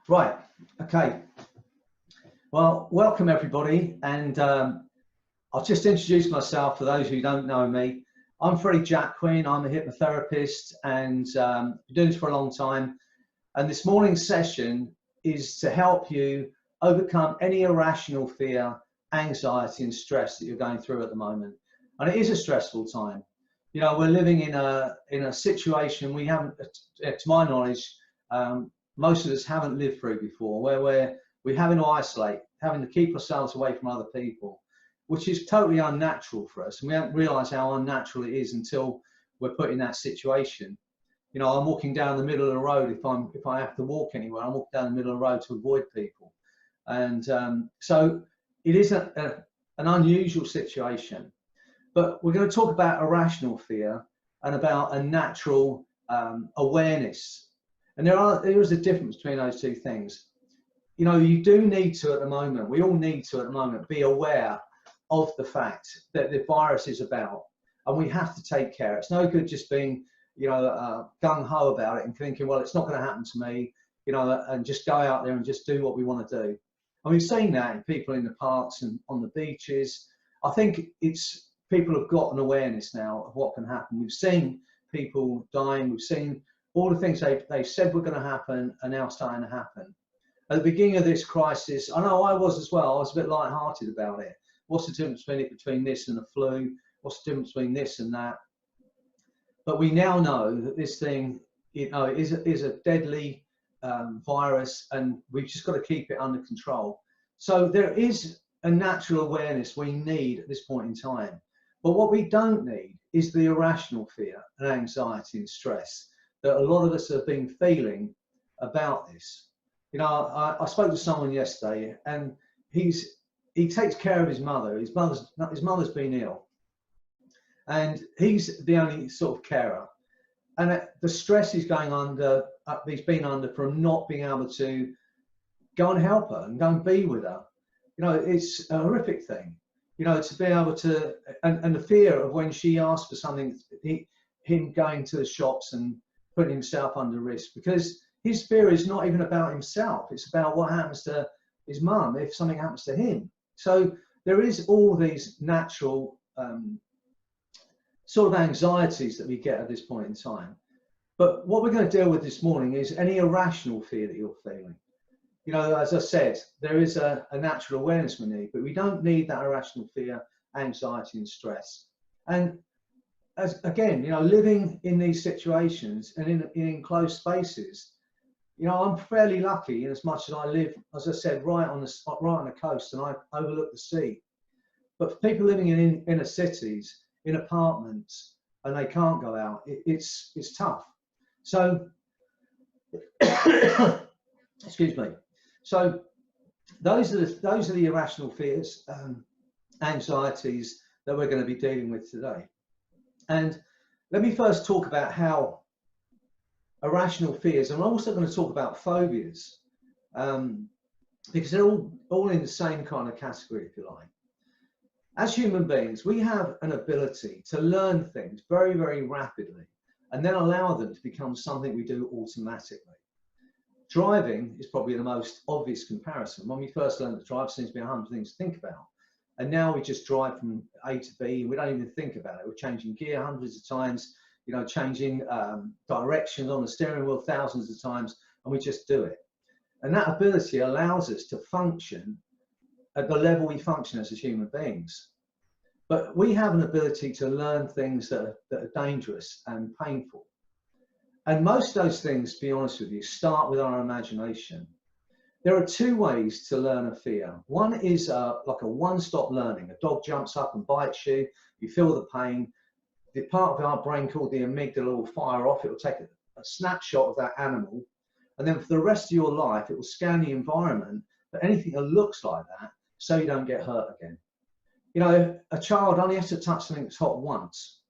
Right, okay. Well, welcome everybody, and I'll just introduce myself for those who don't know me. I'm Freddy Jacquin, I'm a hypnotherapist, and been doing this for a long time. And this morning's session is to help you overcome any irrational fear, anxiety, and stress that you're going through at the moment. And it is a stressful time. You know, we're living in a situation we haven't, to my knowledge, most of us haven't lived through before, where we're having to isolate, having to keep ourselves away from other people, which is totally unnatural for us. And we don't realise how unnatural it is until we're put in that situation. You know, I'm walking down the middle of the road if I have to walk anywhere. I'm walking down the middle of the road to avoid people, and so it is an unusual situation. But we're going to talk about irrational fear and about a natural awareness. And there is a difference between those two things. You know, you do need to at the moment, we all need to at the moment be aware of the fact that the virus is about, and we have to take care. It's no good just being, you know, gung-ho about it and thinking, well, it's not going to happen to me, you know, and just go out there and just do what we want to do. And we've seen that in people in the parks and on the beaches. I think it's people have got an awareness now of what can happen. We've seen people dying. We've seen all the things they said were going to happen are now starting to happen. At the beginning of this crisis, I know I was as well, I was a bit light-hearted about it. What's the difference between this and the flu? What's the difference between this and that? But we now know that this thing, you know, is a deadly virus, and we've just got to keep it under control. So there is a natural awareness we need at this point in time. But what we don't need is the irrational fear and anxiety and stress that a lot of us have been feeling about this. You know, I spoke to someone yesterday, and he takes care of his mother. His mother's been ill, and he's the only sort of carer. And the stress he's been under from not being able to go and help her and go and be with her. You know, it's a horrific thing. You know, to be able to, and the fear of when she asks for something, him going to the shops and putting himself under risk, because his fear is not even about himself. It's about what happens to his mum if something happens to him. So there is all these natural sort of anxieties that we get at this point in time. But what we're going to deal with this morning is any irrational fear that you're feeling. You know, as I said, there is a natural awareness we need, but we don't need that irrational fear, anxiety, and stress. And again, you know, living in these situations and in enclosed spaces, you know, I'm fairly lucky in as much as I live, as I said, right on the coast, and I overlook the sea. But for people living in inner cities, in apartments, and they can't go out, it's tough. So, excuse me. So those are the irrational fears, anxieties that we're going to be dealing with today. And let me first talk about how irrational fears, and I'm also going to talk about phobias, because they're all in the same kind of category, if you like. As human beings, we have an ability to learn things very, very rapidly and then allow them to become something we do automatically. Driving is probably the most obvious comparison. When we first learned to drive, seems to be 100 things to think about. And now we just drive from A to B, and we don't even think about it. We're changing gear hundreds of times, you know, changing directions on the steering wheel thousands of times, and we just do it. And that ability allows us to function at the level we function as human beings. But we have an ability to learn things that are dangerous and painful. And most of those things, to be honest with you, start with our imagination. There are two ways to learn a fear. One is like a one-stop learning. A dog jumps up and bites you, you feel the pain. The part of our brain called the amygdala will fire off. It will take a snapshot of that animal, and then for the rest of your life, it will scan the environment for anything that looks like that, so you don't get hurt again. You know, a child only has to touch something that's hot once.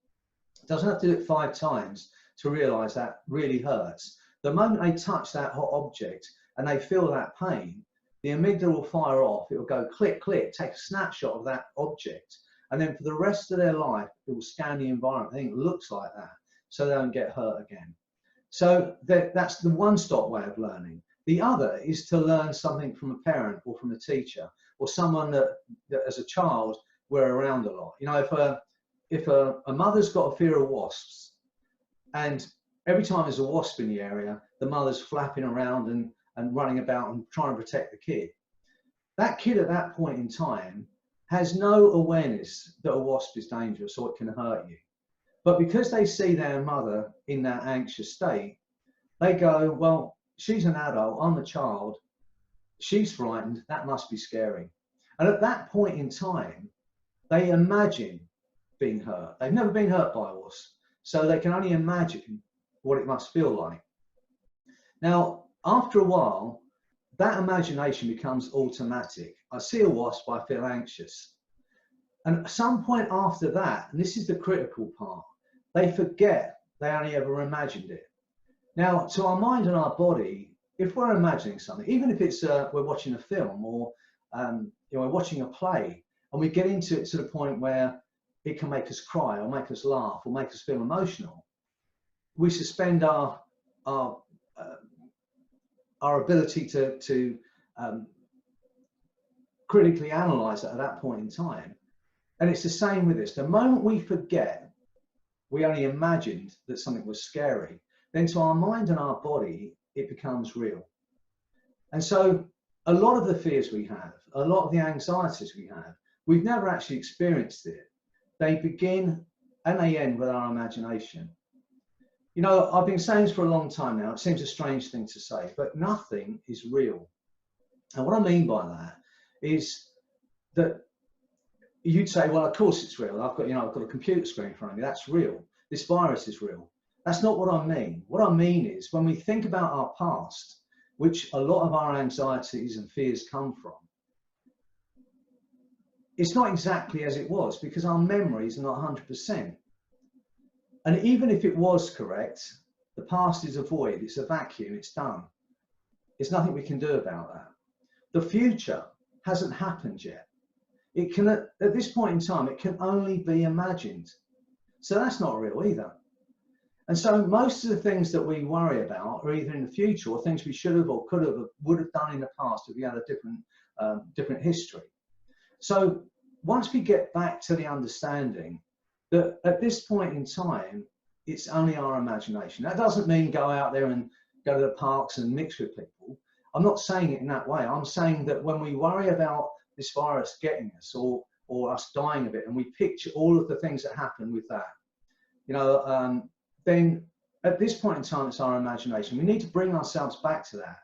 It doesn't have to do it 5 times to realize that really hurts. The moment they touch that hot object and they feel that pain, the amygdala will fire off. It will go click, click, take a snapshot of that object. And then for the rest of their life, it will scan the environment. I think it looks like that, so they don't get hurt again. So that's the one-stop way of learning. The other is to learn something from a parent or from a teacher or someone that as a child we're around a lot. You know, if a mother's got a fear of wasps, and every time there's a wasp in the area, the mother's flapping around and running about and trying to protect the kid. That kid at that point in time has no awareness that a wasp is dangerous or it can hurt you. But because they see their mother in that anxious state, they go, well, she's an adult, I'm a child, she's frightened, that must be scary. And at that point in time, they imagine being hurt. They've never been hurt by a wasp, so they can only imagine what it must feel like. Now, after a while, that imagination becomes automatic. I see a wasp, I feel anxious. And at some point after that, and this is the critical part, they forget they only ever imagined it. Now, to our mind and our body, if we're imagining something, even if it's we're watching a film or we're watching a play, and we get into it to the point where it can make us cry or make us laugh or make us feel emotional, we suspend our ability to critically analyze it at that point in time. And it's the same with this. The moment we forget we only imagined that something was scary, then to our mind and our body, it becomes real. And so a lot of the fears we have, a lot of the anxieties we have, we've never actually experienced it. They begin and they end with our imagination. You know, I've been saying this for a long time now. It seems a strange thing to say, but nothing is real. And what I mean by that is that you'd say, well, of course it's real. I've got a computer screen in front of me. That's real. This virus is real. That's not what I mean. What I mean is when we think about our past, which a lot of our anxieties and fears come from, it's not exactly as it was because our memories are not 100%. And even if it was correct, the past is a void, it's a vacuum, it's done. There's nothing we can do about that. The future hasn't happened yet. It can, at this point in time, it can only be imagined. So that's not real either. And so most of the things that we worry about are either in the future or things we should have or could have or would have done in the past if we had a different history. So once we get back to the understanding that at this point in time, it's only our imagination. That doesn't mean go out there and go to the parks and mix with people. I'm not saying it in that way. I'm saying that when we worry about this virus getting us or us dying of it, and we picture all of the things that happen with that, you know, then at this point in time, it's our imagination. We need to bring ourselves back to that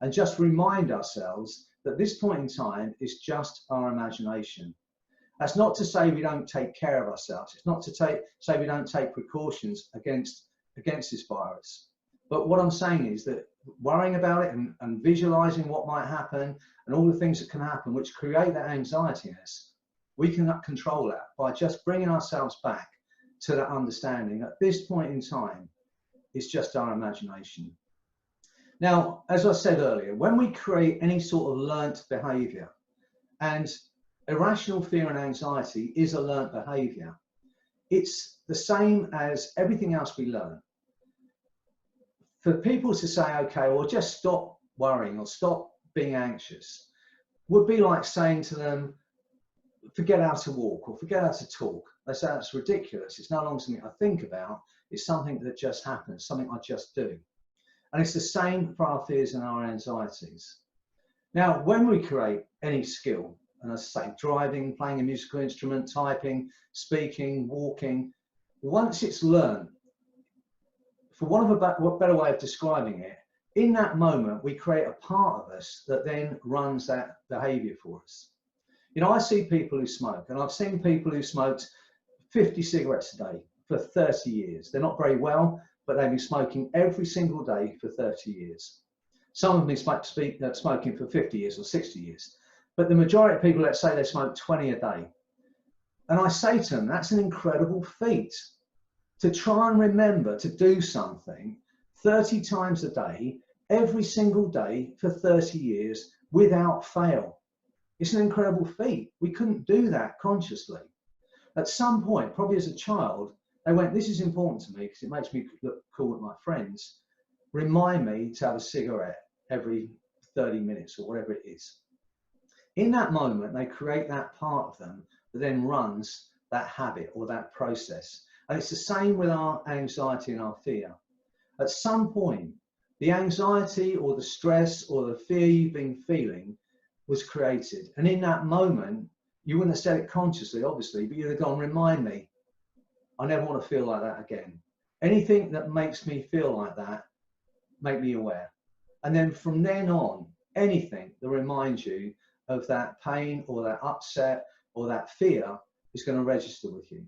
and just remind ourselves that this point in time is just our imagination. That's not to say we don't take care of ourselves. It's not to say we don't take precautions against this virus. But what I'm saying is that worrying about it and visualizing what might happen and all the things that can happen, which create that anxiety in us, we can control that by just bringing ourselves back to that understanding. At this point in time, it's just our imagination. Now, as I said earlier, when we create any sort of learnt behavior, and irrational fear and anxiety is a learnt behavior, it's the same as everything else we learn. For people to say, okay, well, just stop worrying or stop being anxious, would be like saying to them, forget how to walk or forget how to talk. They say that's ridiculous. It's no longer something I think about. It's something that just happens, something I just do. And it's the same for our fears and our anxieties. Now, when we create any skill, and as I say, driving, playing a musical instrument, typing, speaking, walking, once it's learned, for want of a better way of describing it, in that moment, we create a part of us that then runs that behavior for us. You know, I see people who smoke, and I've seen people who smoked 50 cigarettes a day for 30 years. They're not very well, but they've been smoking every single day for 30 years. Some of them have been smoking for 50 years or 60 years. But the majority of people, let's say they smoke 20 a day. And I say to them, that's an incredible feat. To try and remember to do something 30 times a day, every single day for 30 years without fail. It's an incredible feat. We couldn't do that consciously. At some point, probably as a child, they went, this is important to me because it makes me look cool with my friends. Remind me to have a cigarette every 30 minutes or whatever it is. In that moment, they create that part of them that then runs that habit or that process. And it's the same with our anxiety and our fear. At some point, the anxiety or the stress or the fear you've been feeling was created. And in that moment, you wouldn't have said it consciously, obviously, but you'd have gone, remind me, I never want to feel like that again. Anything that makes me feel like that, make me aware. And then from then on, anything that reminds you of that pain or that upset or that fear is going to register with you.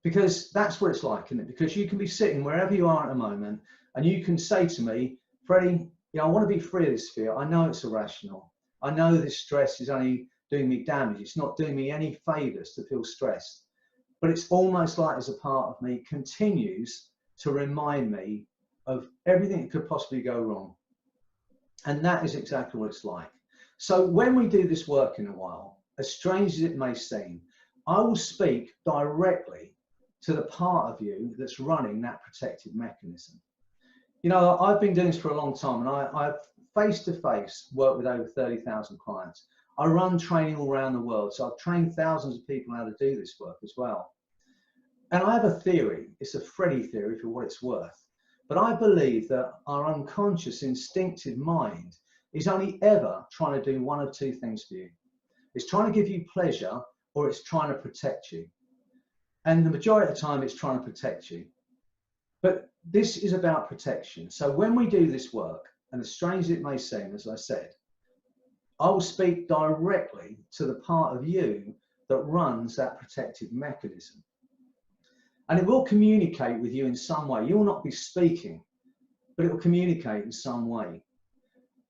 Because that's what it's like, isn't it? Because you can be sitting wherever you are at the moment and you can say to me, Freddie, I want to be free of this fear. I know it's irrational. I know this stress is only doing me damage. It's not doing me any favors to feel stressed. But it's almost like as a part of me continues to remind me of everything that could possibly go wrong. And that is exactly what it's like. So when we do this work in a while, as strange as it may seem, I will speak directly to the part of you that's running that protective mechanism. I've been doing this for a long time, and I've face-to-face worked with over 30,000 clients. I run training all around the world, so I've trained thousands of people how to do this work as well. And I have a theory, it's a Freddy theory for what it's worth, but I believe that our unconscious instinctive mind is only ever trying to do one of two things for you. It's trying to give you pleasure, or it's trying to protect you. And the majority of the time it's trying to protect you. But this is about protection. So when we do this work, and as strange as it may seem, as I said, I will speak directly to the part of you that runs that protective mechanism. And it will communicate with you in some way. You will not be speaking, but it will communicate in some way.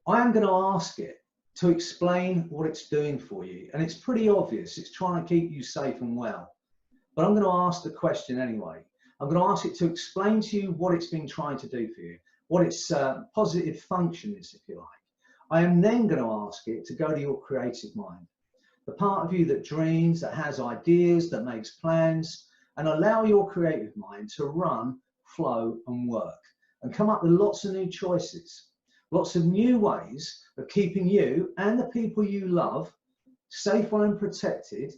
I am going to ask it to explain what it's doing for you. And it's pretty obvious. It's trying to keep you safe and well. But I'm going to ask the question anyway. I'm going to ask it to explain to you what it's been trying to do for you, what its positive function is, if you like. I am then going to ask it to go to your creative mind, the part of you that dreams, that has ideas, that makes plans, and allow your creative mind to run, flow, and work, and come up with lots of new choices, lots of new ways of keeping you and the people you love safe and protected,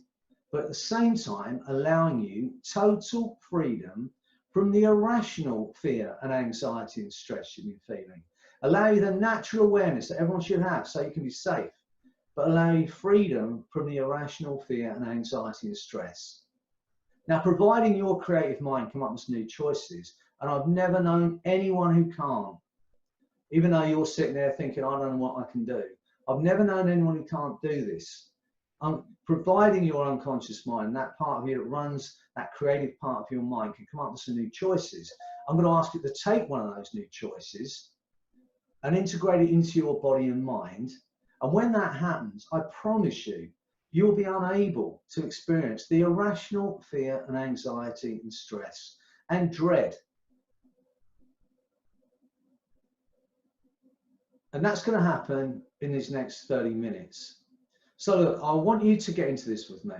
but at the same time allowing you total freedom from the irrational fear and anxiety and stress you've been feeling. Allow you the natural awareness that everyone should have so you can be safe, but allow you freedom from the irrational fear and anxiety and stress. Now, providing your creative mind come up with new choices, and I've never known anyone who can't, even though you're sitting there thinking, I don't know what I can do. I've never known anyone who can't do this. Providing your unconscious mind, that part of you that runs that creative part of your mind, can come up with some new choices. I'm going to ask it to take one of those new choices and integrate it into your body and mind. And when that happens, I promise you, you'll be unable to experience the irrational fear and anxiety and stress and dread. And that's going to happen in these next 30 minutes. So look, I want you to get into this with me.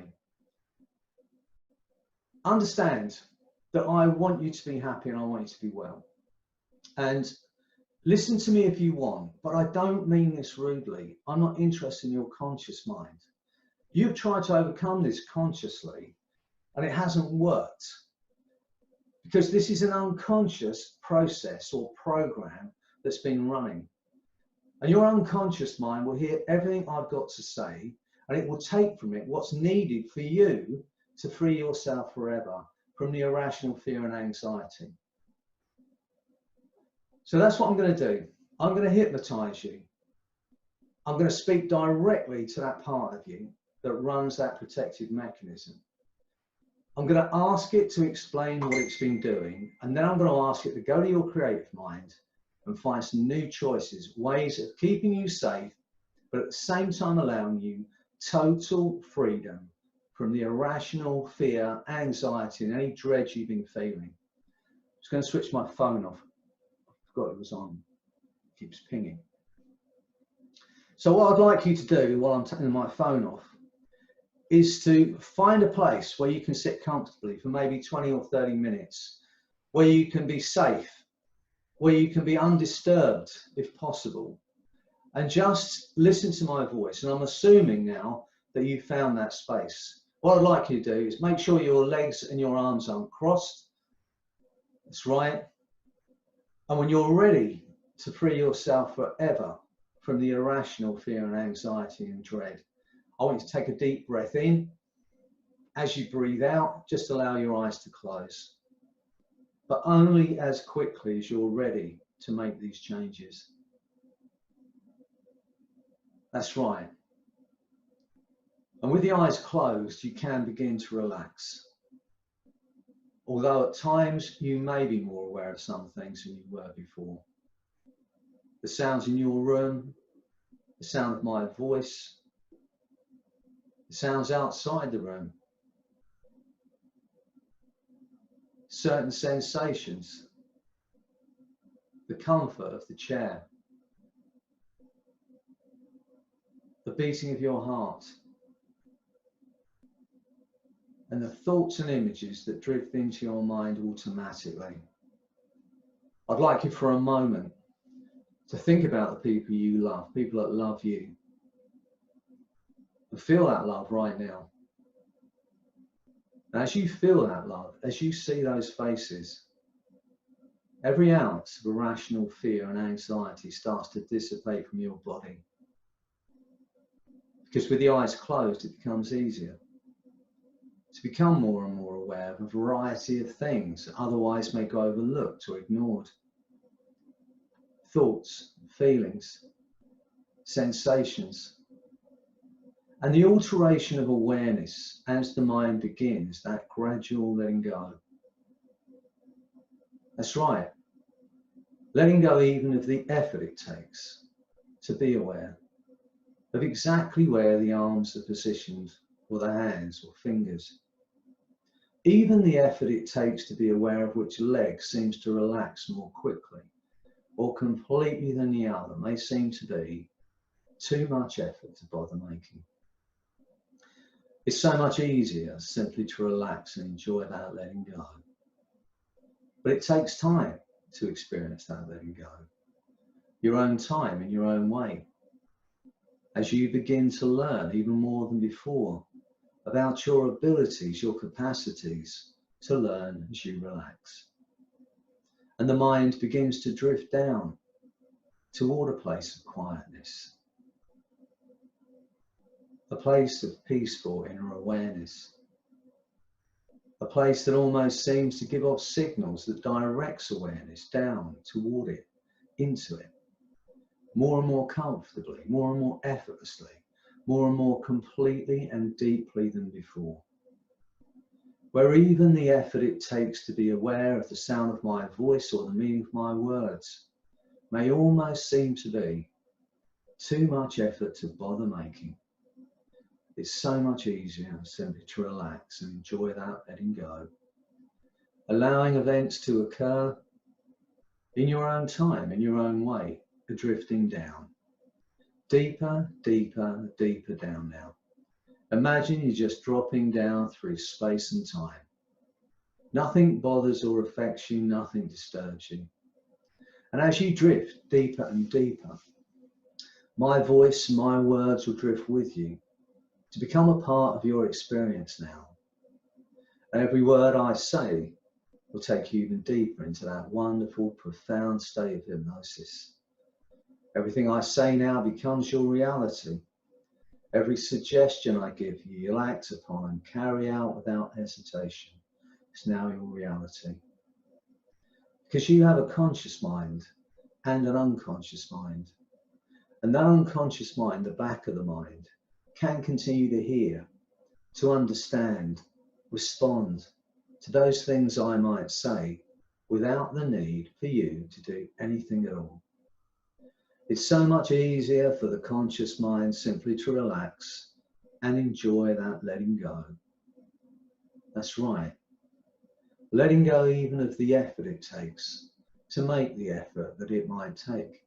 Understand that I want you to be happy and I want you to be well. And listen to me if you want, but I don't mean this rudely. I'm not interested in your conscious mind. You've tried to overcome this consciously and it hasn't worked, because this is an unconscious process or program that's been running. And your unconscious mind will hear everything I've got to say, and it will take from it what's needed for you to free yourself forever from the irrational fear and anxiety. So that's what I'm going to do. I'm going to hypnotize you. I'm going to speak directly to that part of you that runs that protective mechanism. I'm going to ask it to explain what it's been doing, and then I'm going to ask it to go to your creative mind and find some new choices, ways of keeping you safe, but at the same time allowing you total freedom from the irrational fear, anxiety, and any dread you've been feeling. I'm just going to switch my phone off. I forgot it was on. It keeps pinging. So what I'd like you to do while I'm taking my phone off is to find a place where you can sit comfortably for maybe 20 or 30 minutes, where you can be safe, where you can be undisturbed if possible, And just listen to my voice. And I'm assuming now that you've found that space. What I'd like you to do is make sure your legs and your arms aren't crossed. That's right. And when you're ready to free yourself forever from the irrational fear and anxiety and dread, I want you to take a deep breath in. As you breathe out, just allow your eyes to close, but only as quickly as you're ready to make these changes. That's right. And with the eyes closed, you can begin to relax. Although at times you may be more aware of some things than you were before. The sounds in your room, the sound of my voice, the sounds outside the room, certain sensations, the comfort of the chair, the beating of your heart, and the thoughts and images that drift into your mind automatically. I'd like you for a moment to think about the people you love, people that love you, and feel that love right now. And as you feel that love, as you see those faces, every ounce of irrational fear and anxiety starts to dissipate from your body. Because with the eyes closed, it becomes easier to become more and more aware of a variety of things that otherwise may go overlooked or ignored. Thoughts, feelings, sensations, and the alteration of awareness as the mind begins that gradual letting go. That's right. Letting go even of the effort it takes to be aware of exactly where the arms are positioned, or the hands or fingers. Even the effort it takes to be aware of which leg seems to relax more quickly or completely than the other may seem to be too much effort to bother making. It's so much easier simply to relax and enjoy that letting go. But it takes time to experience that letting go. Your own time in your own way. As you begin to learn even more than before about your abilities, your capacities to learn as you relax. And the mind begins to drift down toward a place of quietness, a place of peaceful inner awareness, a place that almost seems to give off signals that directs awareness down toward it, into it, more and more comfortably, more and more effortlessly, more and more completely and deeply than before. Where even the effort it takes to be aware of the sound of my voice or the meaning of my words may almost seem to be too much effort to bother making. It's so much easier simply to relax and enjoy that letting go, allowing events to occur in your own time, in your own way, drifting down. Deeper, deeper, deeper down now. Imagine you're just dropping down through space and time. Nothing bothers or affects you, nothing disturbs you. And as you drift deeper and deeper, my voice, my words will drift with you to become a part of your experience now. And every word I say will take you even deeper into that wonderful, profound state of hypnosis. Everything I say now becomes your reality. Every suggestion I give you, you'll act upon and carry out without hesitation. It's now your reality. Because you have a conscious mind and an unconscious mind. And that unconscious mind, the back of the mind, can continue to hear, to understand, respond to those things I might say without the need for you to do anything at all. It's so much easier for the conscious mind simply to relax and enjoy that letting go. That's right. Letting go even of the effort it takes to make the effort that it might take.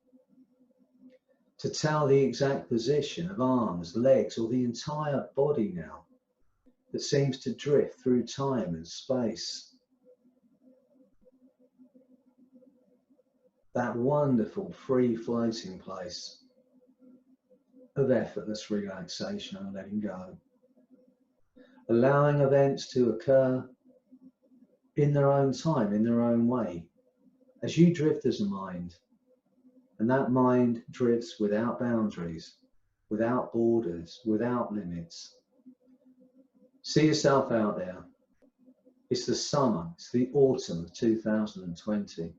To tell the exact position of arms, legs, or the entire body now that seems to drift through time and space. That wonderful free floating place. of effortless relaxation and letting go. Allowing events to occur in their own time, in their own way, as you drift as a mind. And that mind drifts without boundaries, without borders, without limits. See yourself out there. It's the summer, it's the autumn of 2020.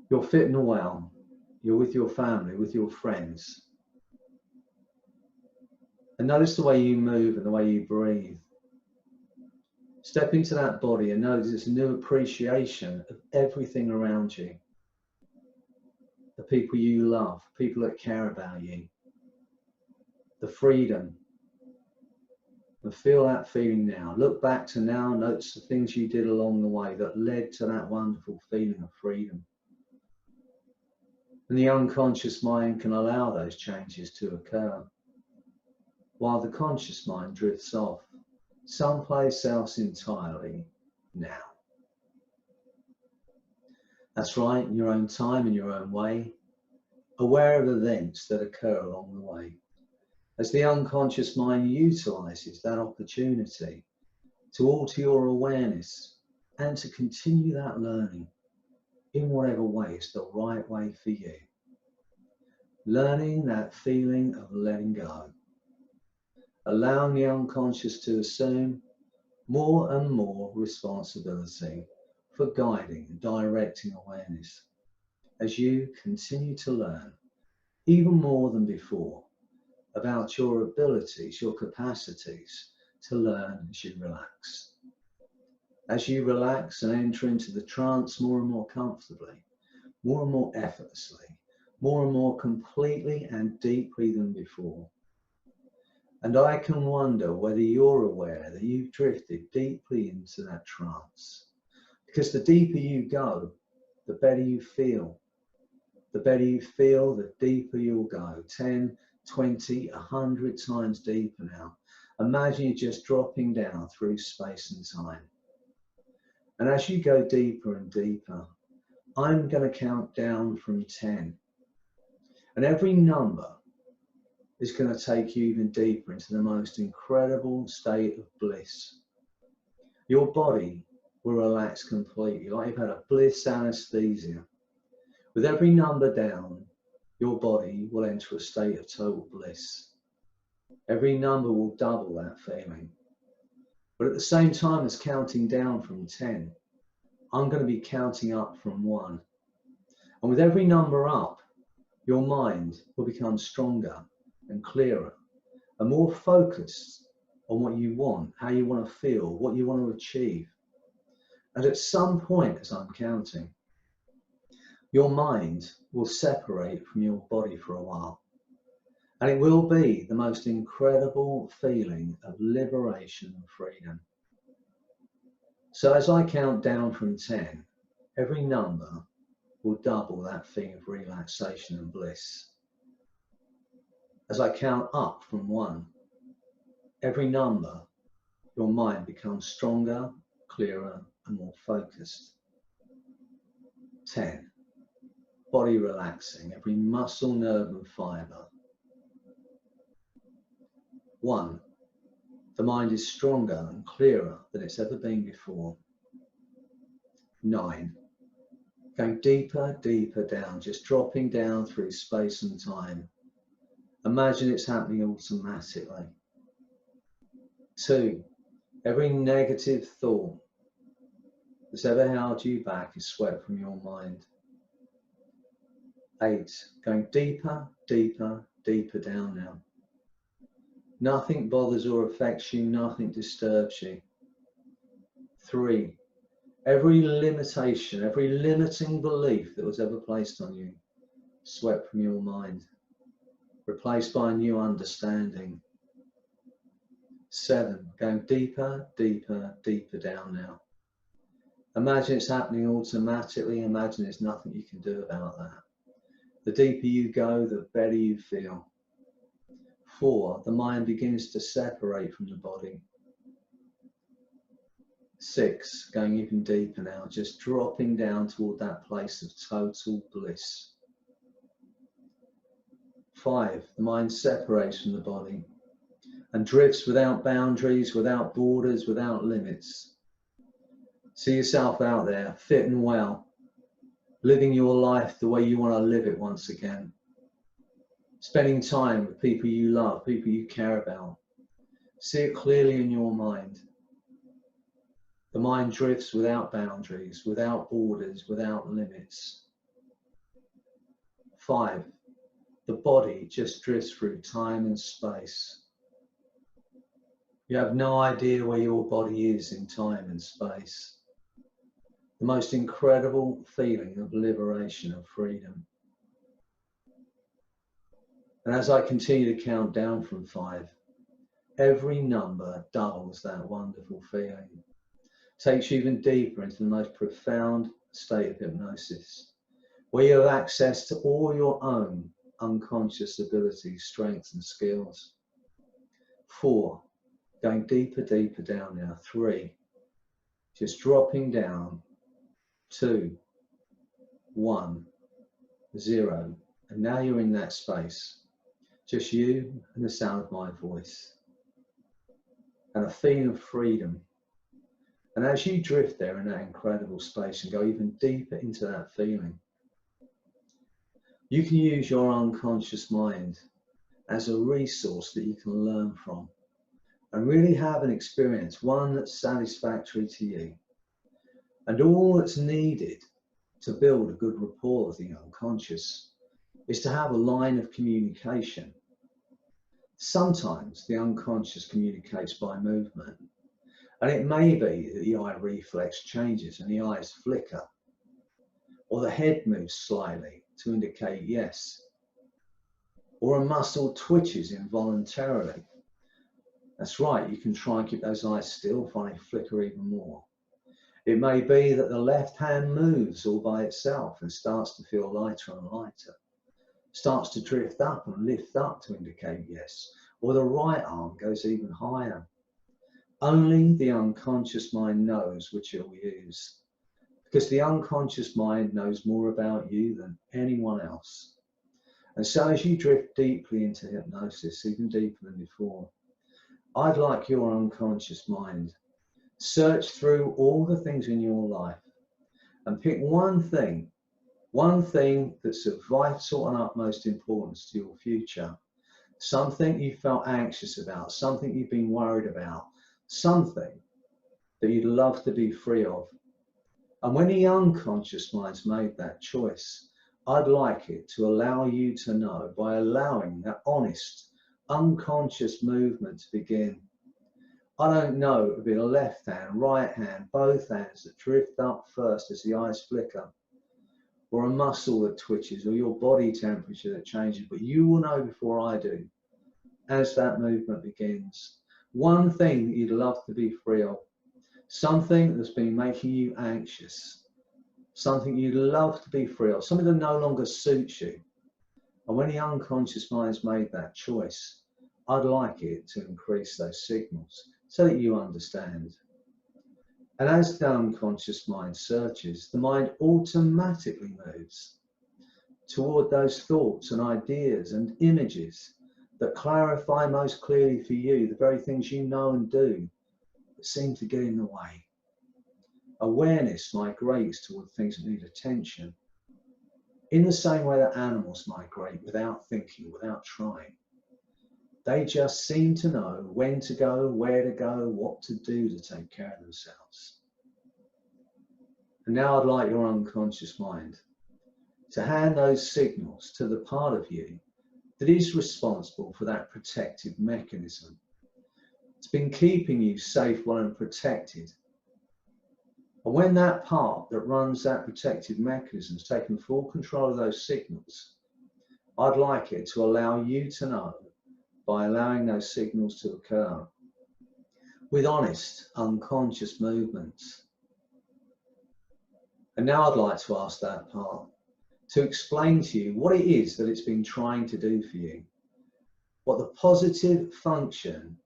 You're fit and well. You're with your family, with your friends. And notice the way you move and the way you breathe. Step into that body and notice it's a new appreciation of everything around you. The people you love, people that care about you. The freedom. And feel that feeling now. Look back to now, notice the things you did along the way that led to that wonderful feeling of freedom. And the unconscious mind can allow those changes to occur, while the conscious mind drifts off, someplace else entirely now. That's right, in your own time, in your own way, aware of events that occur along the way. As the unconscious mind utilizes that opportunity to alter your awareness and to continue that learning in whatever way is the right way for you. Learning that feeling of letting go. Allowing the unconscious to assume more and more responsibility for guiding and directing awareness as you continue to learn even more than before about your abilities, your capacities to learn as you relax. As you relax and enter into the trance more and more comfortably, more and more effortlessly, more and more completely and deeply than before. And I can wonder whether you're aware that you've drifted deeply into that trance. Because the deeper you go, the better you feel. The better you feel, the deeper you'll go. 10, 20, 100 times deeper now. Imagine you're just dropping down through space and time. And as you go deeper and deeper, I'm going to count down from 10. And every number is going to take you even deeper into the most incredible state of bliss. Your body will relax completely, like you've had a bliss anesthesia. With every number down, your body will enter a state of total bliss. Every number will double that feeling. But at the same time as counting down from 10, I'm going to be counting up from 1. And with every number up, your mind will become stronger and clearer and more focused on what you want, how you want to feel, what you want to achieve. And at some point, as I'm counting, your mind will separate from your body for a while. And it will be the most incredible feeling of liberation and freedom. So as I count down from 10, every number will double that feeling of relaxation and bliss. As I count up from 1, every number, your mind becomes stronger, clearer, and more focused. 10, body relaxing, every muscle, nerve, and fiber. 1, the mind is stronger and clearer than it's ever been before. 9, going deeper, deeper down, just dropping down through space and time. Imagine it's happening automatically. 2, every negative thought that's ever held you back is swept from your mind. 8, going deeper, deeper, deeper down now. Nothing bothers or affects you, nothing disturbs you. 3, every limitation, every limiting belief that was ever placed on you, swept from your mind, replaced by a new understanding. 7, going deeper, deeper, deeper down now. Imagine it's happening automatically. Imagine there's nothing you can do about that. The deeper you go, the better you feel. 4, the mind begins to separate from the body. 6, going even deeper now, just dropping down toward that place of total bliss. 5, the mind separates from the body and drifts without boundaries, without borders, without limits. See yourself out there, fit and well, living your life the way you want to live it once again. Spending time with people you love, people you care about. See it clearly in your mind. The mind drifts without boundaries, without borders, without limits. 5, the body just drifts through time and space. You have no idea where your body is in time and space. The most incredible feeling of liberation, of freedom. And as I continue to count down from 5, every number doubles that wonderful feeling. Takes you even deeper into the most profound state of hypnosis, where you have access to all your own unconscious abilities, strengths and skills. 4, going deeper, deeper down now. 3, just dropping down. 2, 1, 0. And now you're in that space. Just you and the sound of my voice. And a feeling of freedom. And as you drift there in that incredible space and go even deeper into that feeling, you can use your unconscious mind as a resource that you can learn from and really have an experience, one that's satisfactory to you. And all that's needed to build a good rapport with the unconscious is to have a line of communication. Sometimes the unconscious communicates by movement. And it may be that the eye reflex changes and the eyes flicker, or the head moves slightly to indicate yes, or a muscle twitches involuntarily. That's right, you can try and keep those eyes still, find they flicker even more. It may be that the left hand moves all by itself and starts to feel lighter and lighter, starts to drift up and lift up to indicate yes, or the right arm goes even higher. Only the unconscious mind knows which it will use, because the unconscious mind knows more about you than anyone else. And so as you drift deeply into hypnosis, even deeper than before, I'd like your unconscious mind search through all the things in your life and pick one thing that's of vital and utmost importance to your future, something you felt anxious about, something you've been worried about, something that you'd love to be free of. And when the unconscious mind's made that choice, I'd like it to allow you to know, by allowing that honest, unconscious movement to begin. I don't know, it would be a left hand, right hand, both hands that drift up first as the eyes flicker, or a muscle that twitches, or your body temperature that changes, but you will know before I do, as that movement begins. One thing that you'd love to be free of, something that's been making you anxious, something you'd love to be free of, something that no longer suits you. And when the unconscious mind's made that choice, I'd like it to increase those signals so that you understand. And as the unconscious mind searches, the mind automatically moves toward those thoughts and ideas and images that clarify most clearly for you the very things you know and do that seem to get in the way. Awareness migrates toward things that need attention in the same way that animals migrate without thinking, without trying. They just seem to know when to go, where to go, what to do to take care of themselves. And now I'd like your unconscious mind to hand those signals to the part of you that is responsible for that protective mechanism. It's been keeping you safe, well, and protected. And when that part that runs that protective mechanism has taken full control of those signals, I'd like it to allow you to know, by allowing those signals to occur, with honest, unconscious movements. And now I'd like to ask that part to explain to you what it is that it's been trying to do for you, what the positive function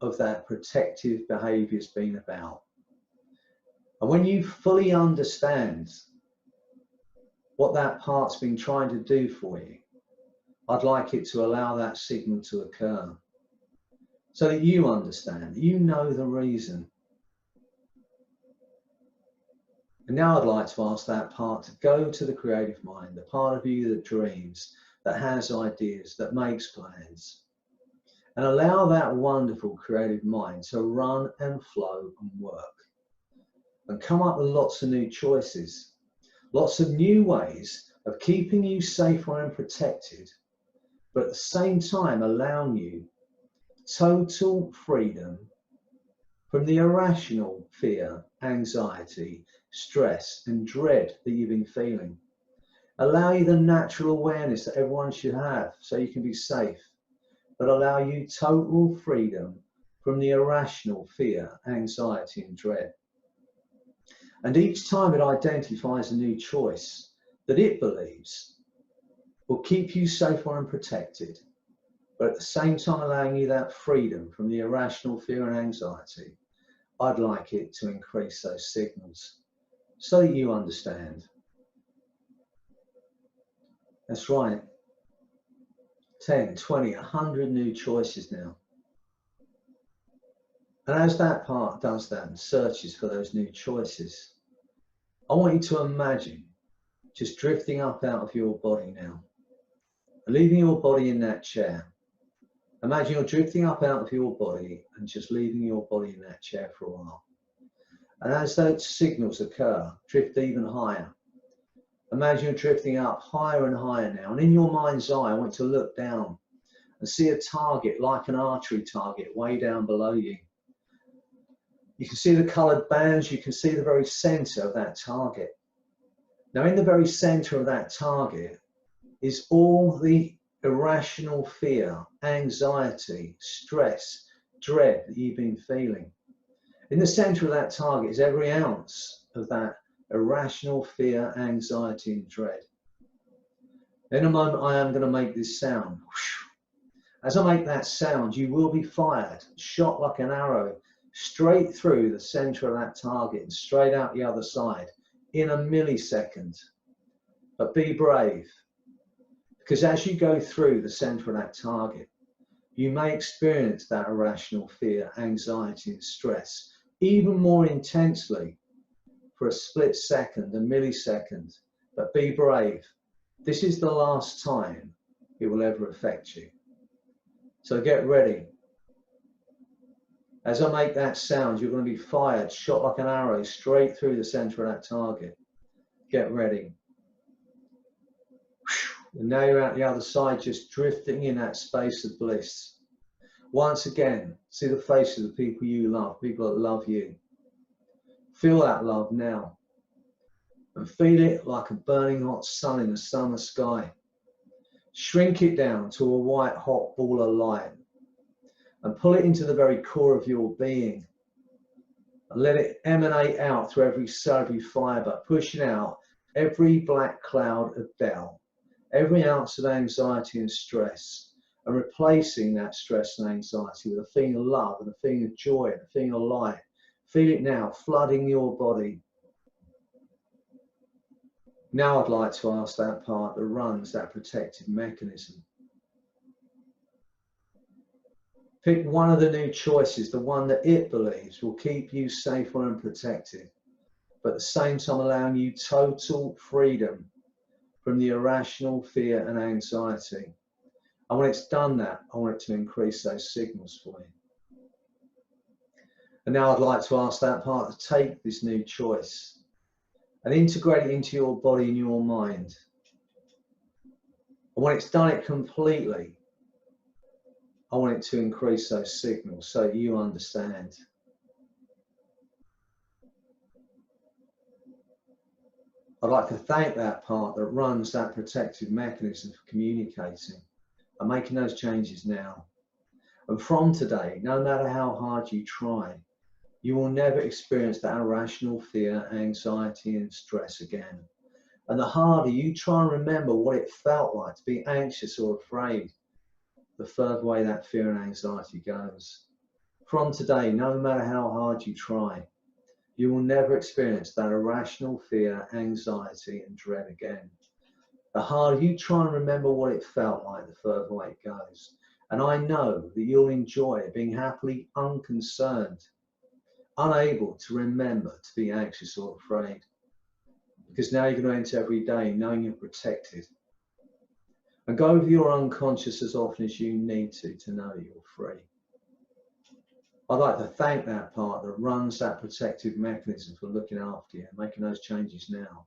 of that protective behavior has been about. And when you fully understand what that part's been trying to do for you, I'd like it to allow that signal to occur so that you understand, you know the reason. And now I'd like to ask that part to go to the creative mind, the part of you that dreams, that has ideas, that makes plans. And allow that wonderful creative mind to run and flow and work. And come up with lots of new choices, lots of new ways of keeping you safer and protected, but at the same time allowing you total freedom from the irrational fear, anxiety, stress and dread that you've been feeling. Allow you the natural awareness that everyone should have so you can be safe, but allow you total freedom from the irrational fear, anxiety and dread. And each time it identifies a new choice that it believes will keep you safer and protected, but at the same time allowing you that freedom from the irrational fear and anxiety, I'd like it to increase those signals so that you understand. That's right. 10, 20, 100 new choices now. And as that part does that and searches for those new choices, I want you to imagine just drifting up out of your body now, leaving your body in that chair. Imagine you're drifting up out of your body and just leaving your body in that chair for a while. And as those signals occur, drift even higher. Imagine you're drifting up higher and higher now. And in your mind's eye, I want you to look down and see a target like an archery target way down below you. You can see the coloured bands, you can see the very centre of that target. Now in the very centre of that target is all the irrational fear, anxiety, stress, dread that you've been feeling. In the centre of that target is every ounce of that irrational fear, anxiety and dread. In a moment I am going to make this sound. As I make that sound, you will be fired, shot like an arrow, straight through the centre of that target and straight out the other side in a millisecond. But be brave, because as you go through the centre of that target, you may experience that irrational fear, anxiety and stress even more intensely for a split second, a millisecond. But be brave. This is the last time it will ever affect you. So get ready. As I make that sound, you're going to be fired, shot like an arrow, straight through the centre of that target. Get ready. And now you're out the other side, just drifting in that space of bliss. Once again, see the faces of the people you love, people that love you. Feel that love now. And feel it like a burning hot sun in the summer sky. Shrink it down to a white hot ball of light. And pull it into the very core of your being. And let it emanate out through every cell, every fibre, pushing out every black cloud of doubt, every ounce of anxiety and stress, and replacing that stress and anxiety with a feeling of love and a feeling of joy and a feeling of light. Feel it now, flooding your body. Now I'd like to ask that part that runs that protective mechanism. Pick one of the new choices, the one that it believes will keep you safer and protected, but at the same time allowing you total freedom from the irrational fear and anxiety. And when it's done that, I want it to increase those signals for you. And now I'd like to ask that part to take this new choice and integrate it into your body and your mind. And when it's done it completely, I want it to increase those signals so you understand. I'd like to thank that part that runs that protective mechanism for communicating and making those changes now. And from today, no matter how hard you try, you will never experience that irrational fear, anxiety and stress again. And the harder you try and remember what it felt like to be anxious or afraid, the further away that fear and anxiety goes. From today, no matter how hard you try, you will never experience that irrational fear, anxiety and dread again. the harder you try and remember what it felt like, the further away it goes. And I know that you'll enjoy being happily unconcerned, unable to remember to be anxious or afraid. Because now you're going to enter every day knowing you're protected. And go with your unconscious as often as you need to know you're free. I'd like to thank that part that runs that protective mechanism for looking after you and making those changes now.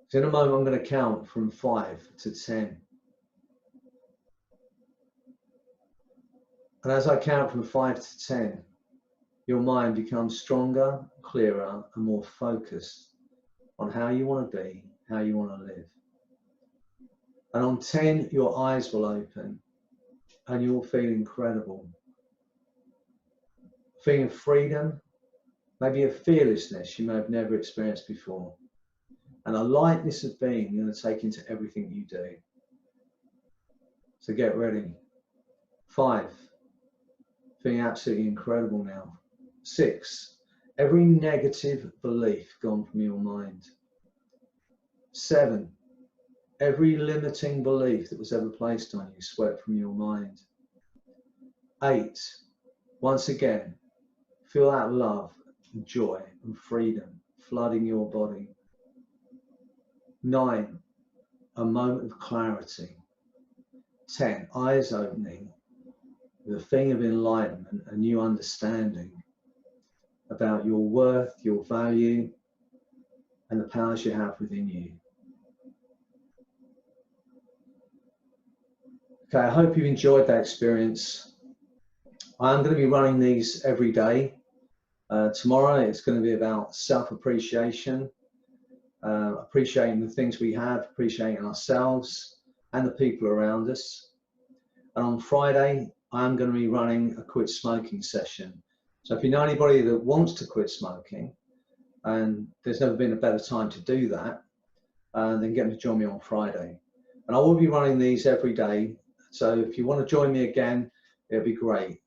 So in a moment, I'm going to count from 5 to 10. And as I count from 5 to 10, your mind becomes stronger, clearer, and more focused on how you want to be, how you want to live. And on 10, your eyes will open and you'll feel incredible. Feeling freedom, maybe a fearlessness you may have never experienced before. And a lightness of being you're going to take into everything you do. So get ready. 5, feeling absolutely incredible now. 6, every negative belief gone from your mind. 7, every limiting belief that was ever placed on you swept from your mind. 8, once again, feel that love and joy and freedom flooding your body. 9, a moment of clarity. 10, eyes opening with a thing of enlightenment, a new understanding about your worth, your value, and the powers you have within you. Okay, I hope you've enjoyed that experience. I'm going to be running these every day. Tomorrow it's going to be about self-appreciation, appreciating the things we have, appreciating ourselves and the people around us. And on Friday, I'm going to be running a quit smoking session. So if you know anybody that wants to quit smoking, and there's never been a better time to do that, then get them to join me on Friday. And I will be running these every day. So if you want to join me again, it'll be great.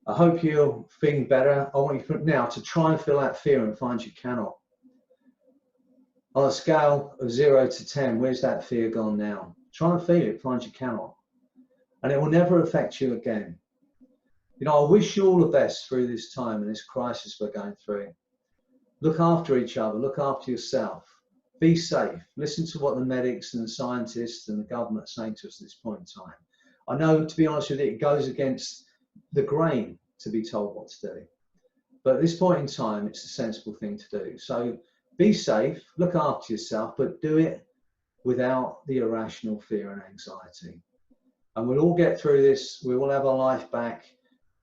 I hope you're feeling better. I want you now to try and feel that fear and find you cannot. On a scale of 0 to 10, where's that fear gone now? Try and feel it, find you cannot. And it will never affect you again. You know, I wish you all the best through this time and this crisis we're going through. Look after each other, look after yourself. Be safe. Listen to what the medics and the scientists and the government are saying to us at this point in time. I know, to be honest with you, it goes against the grain to be told what to do. But at this point in time, it's a sensible thing to do. So be safe, look after yourself, but do it without the irrational fear and anxiety. And we'll all get through this. We will have our life back,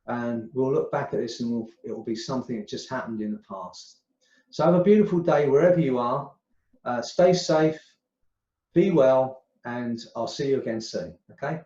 and we'll look back at this and it will be something that just happened in the past. So have a beautiful day wherever you are. Stay safe, be well, and I'll see you again soon. Okay?